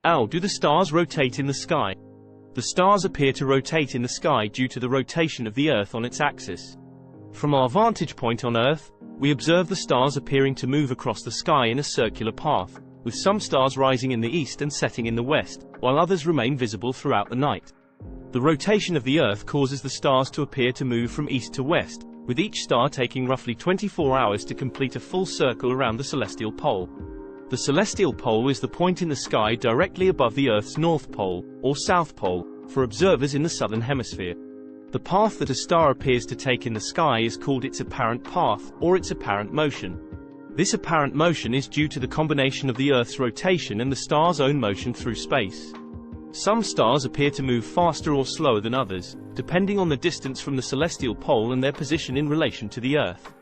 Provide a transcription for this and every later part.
How do the stars rotate in the sky? The stars appear to rotate in the sky due to the rotation of the Earth on its axis. From our vantage point on Earth, we observe the stars appearing to move across the sky in a circular path, with some stars rising in the east and setting in the west, while others remain visible throughout the night. The rotation of the Earth causes the stars to appear to move from east to west, with each star taking roughly 24 hours to complete a full circle around the celestial pole. The celestial pole is the point in the sky directly above the Earth's North Pole, or South Pole, for observers in the southern hemisphere. The path that a star appears to take in the sky is called its apparent path, or its apparent motion. This apparent motion is due to the combination of the Earth's rotation and the star's own motion through space. Some stars appear to move faster or slower than others, depending on the distance from the celestial pole and their position in relation to the Earth.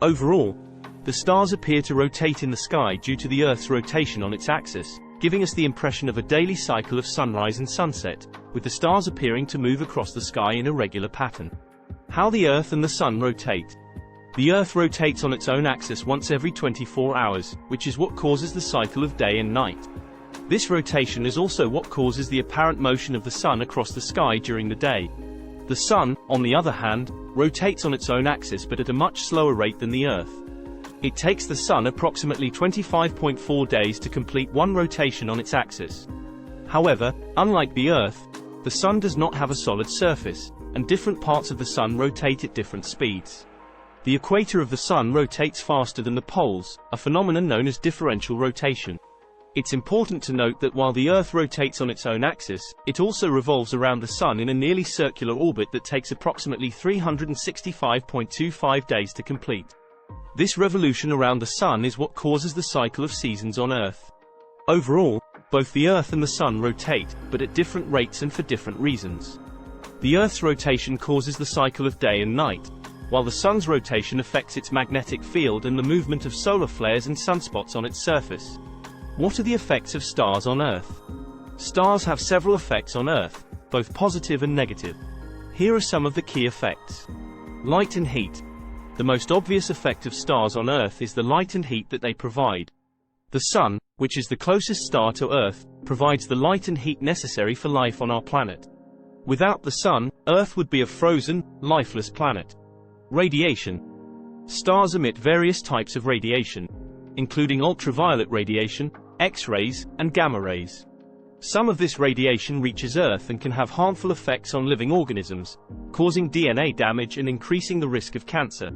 Overall, the stars appear to rotate in the sky due to the Earth's rotation on its axis, giving us the impression of a daily cycle of sunrise and sunset, with the stars appearing to move across the sky in a regular pattern. How the Earth and the Sun rotate. The Earth rotates on its own axis once every 24 hours, which is what causes the cycle of day and night. This rotation is also what causes the apparent motion of the Sun across the sky during the day. The Sun, on the other hand, rotates on its own axis but at a much slower rate than the Earth. It takes the Sun approximately 25.4 days to complete one rotation on its axis. However, unlike the Earth, the Sun does not have a solid surface, and different parts of the Sun rotate at different speeds. The equator of the Sun rotates faster than the poles, a phenomenon known as differential rotation. It's important to note that while the Earth rotates on its own axis, it also revolves around the Sun in a nearly circular orbit that takes approximately 365.25 days to complete. This revolution around the Sun is what causes the cycle of seasons on Earth. Overall, both the Earth and the Sun rotate, but at different rates and for different reasons. The Earth's rotation causes the cycle of day and night, while the Sun's rotation affects its magnetic field and the movement of solar flares and sunspots on its surface. What are the effects of stars on Earth? Stars have several effects on Earth, both positive and negative. Here are some of the key effects. Light and heat. The most obvious effect of stars on Earth is the light and heat that they provide. The Sun, which is the closest star to Earth, provides the light and heat necessary for life on our planet. Without the Sun, Earth would be a frozen, lifeless planet. Radiation. Stars emit various types of radiation, including ultraviolet radiation, X-rays, and gamma rays. Some of this radiation reaches Earth and can have harmful effects on living organisms, causing DNA damage and increasing the risk of cancer.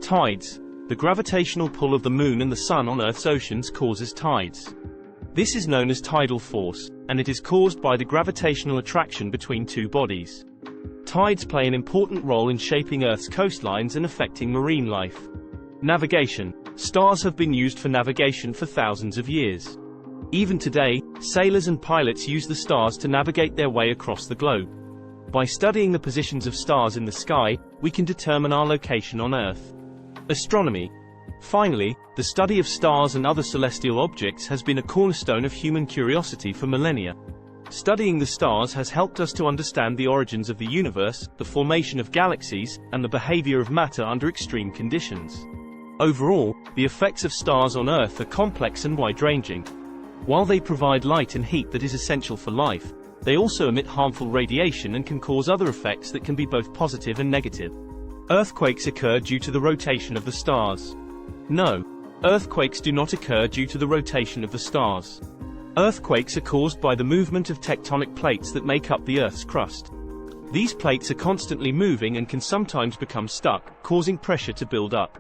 Tides. The gravitational pull of the Moon and the Sun on Earth's oceans causes tides. This is known as tidal force, and it is caused by the gravitational attraction between two bodies. Tides play an important role in shaping Earth's coastlines and affecting marine life. Navigation. Stars have been used for navigation for thousands of years. Even today, sailors and pilots use the stars to navigate their way across the globe. By studying the positions of stars in the sky, we can determine our location on Earth. Astronomy. Finally, the study of stars and other celestial objects has been a cornerstone of human curiosity for millennia. Studying the stars has helped us to understand the origins of the universe, the formation of galaxies, and the behavior of matter under extreme conditions. Overall, the effects of stars on Earth are complex and wide-ranging. While they provide light and heat that is essential for life, they also emit harmful radiation and can cause other effects that can be both positive and negative. Earthquakes occur due to the rotation of the stars. No, earthquakes do not occur due to the rotation of the stars. Earthquakes are caused by the movement of tectonic plates that make up the Earth's crust. These plates are constantly moving and can sometimes become stuck, causing pressure to build up.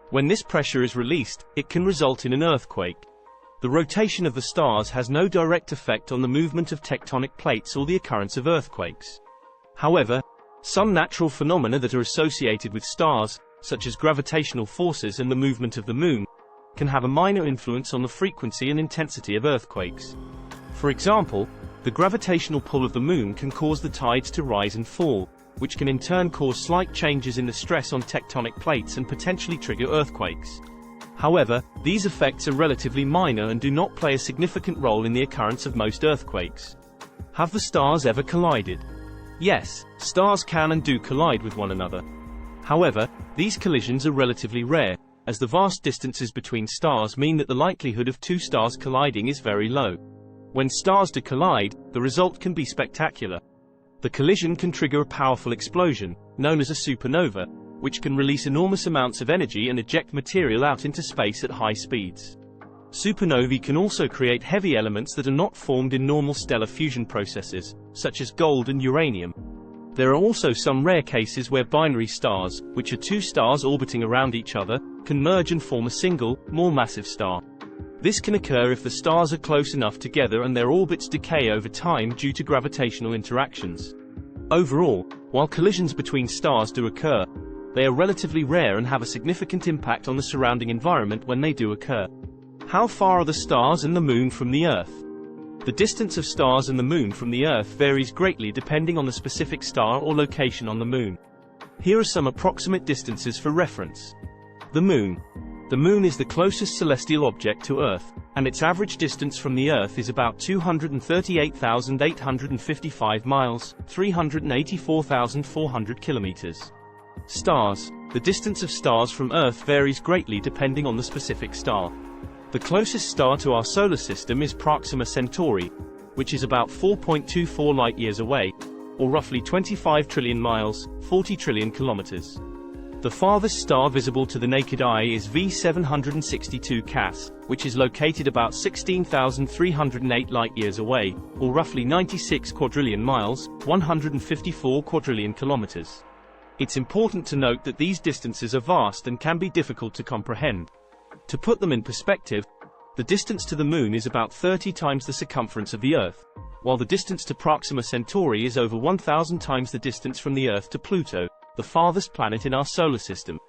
When this pressure is released, it can result in an earthquake. The rotation of the stars has no direct effect on the movement of tectonic plates or the occurrence of earthquakes. However, some natural phenomena that are associated with stars, such as gravitational forces and the movement of the Moon, can have a minor influence on the frequency and intensity of earthquakes. For example, the gravitational pull of the Moon can cause the tides to rise and fall, which can in turn cause slight changes in the stress on tectonic plates and potentially trigger earthquakes. However, these effects are relatively minor and do not play a significant role in the occurrence of most earthquakes. Have the stars ever collided? Yes, stars can and do collide with one another. However, these collisions are relatively rare, as the vast distances between stars mean that the likelihood of two stars colliding is very low. When stars do collide, the result can be spectacular. The collision can trigger a powerful explosion, known as a supernova, which can release enormous amounts of energy and eject material out into space at high speeds. Supernovae can also create heavy elements that are not formed in normal stellar fusion processes, such as gold and uranium. There are also some rare cases where binary stars, which are two stars orbiting around each other, can merge and form a single, more massive star. This can occur if the stars are close enough together and their orbits decay over time due to gravitational interactions. Overall, while collisions between stars do occur, they are relatively rare and have a significant impact on the surrounding environment when they do occur. How far are the stars and the Moon from the Earth? The distance of stars and the Moon from the Earth varies greatly depending on the specific star or location on the Moon. Here are some approximate distances for reference. The Moon. The Moon is the closest celestial object to Earth, and its average distance from the Earth is about 238,855 miles, 384,400 kilometers. Stars. The distance of stars from Earth varies greatly depending on the specific star. The closest star to our solar system is Proxima Centauri, which is about 4.24 light-years away, or roughly 25 trillion miles, 40 trillion kilometers. The farthest star visible to the naked eye is V762 Cas, which is located about 16,308 light-years away, or roughly 96 quadrillion miles, 154 quadrillion kilometers. It's important to note that these distances are vast and can be difficult to comprehend. To put them in perspective, the distance to the Moon is about 30 times the circumference of the Earth, while the distance to Proxima Centauri is over 1,000 times the distance from the Earth to Pluto, the farthest planet in our solar system.